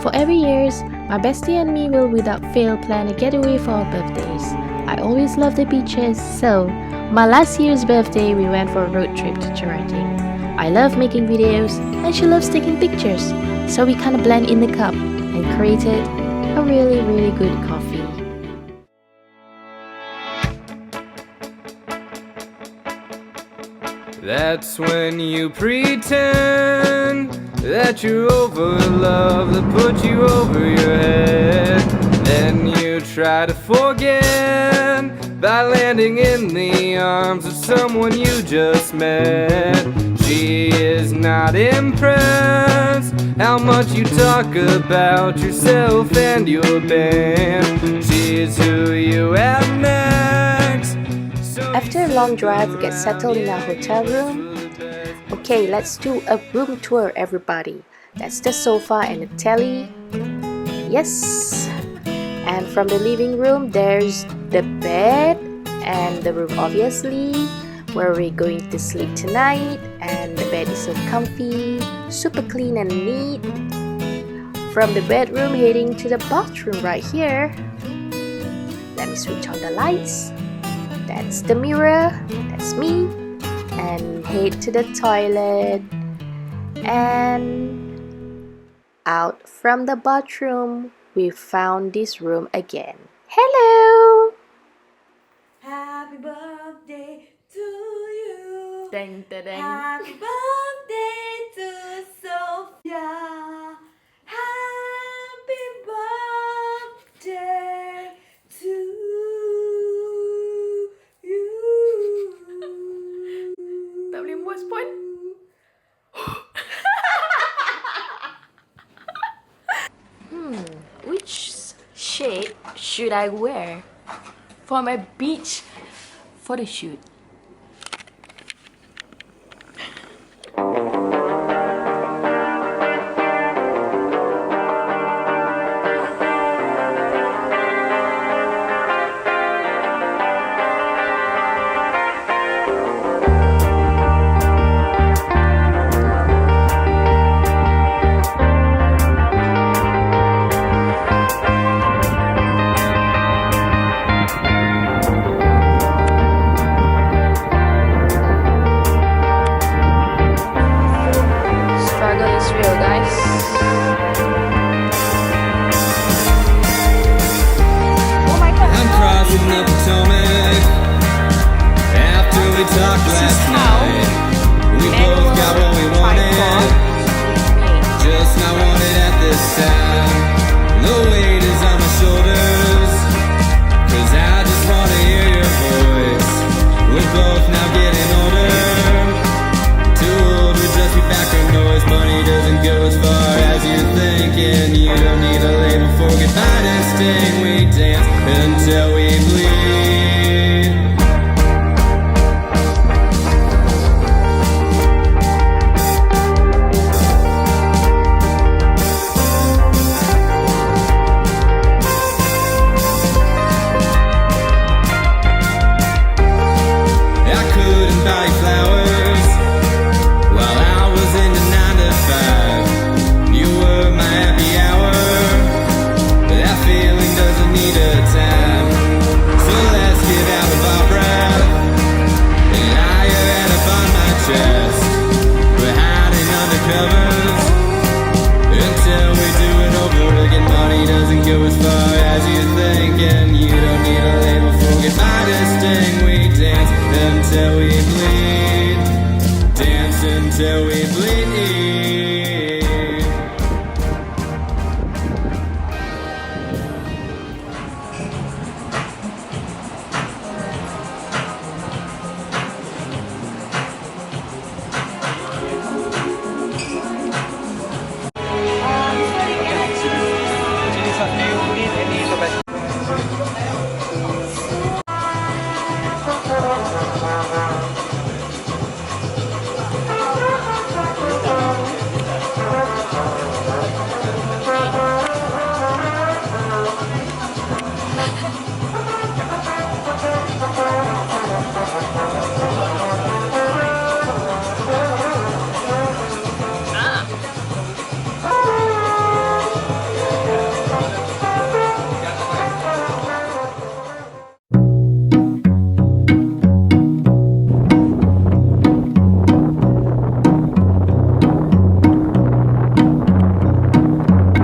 For every years, my bestie and me will without fail plan a getaway for our birthdays. I always love the beaches, so my last year's birthday we went for a road trip to Cherating. I love making videos and she loves taking pictures, so we kinda blend in the cup and created a really good coffee. That's when you pretend that you're over love that put you over your head. Then you try to forget by landing in the arms of someone you just met. She is not impressed how much you talk about yourself and your band. She's who you have next. After a long drive, we get settled in our hotel room. Okay, let's do a room tour, everybody. That's the sofa and the telly. Yes. And from the living room, there's the bed and the room, obviously, where we're going to sleep tonight. And the bed is so comfy, super clean and neat. From the bedroom, heading to the bathroom right here. Let me switch on the lights. That's the mirror, that's me, and head to the toilet. And out from the bathroom, we found this room again. Hello! Happy birthday to you. Dang, dang, dang. Happy birthday to Sophia. Happy birthday to you. Tak boleh buat spon? Which shade should I wear for my beach photo shoot? Until we bleed. I couldn't buy flowers while I was in the 9 to 5. You were my happy hour. That feeling doesn't need a time. So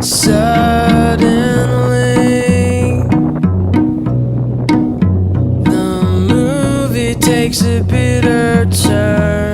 Suddenly, the movie takes a bitter turn.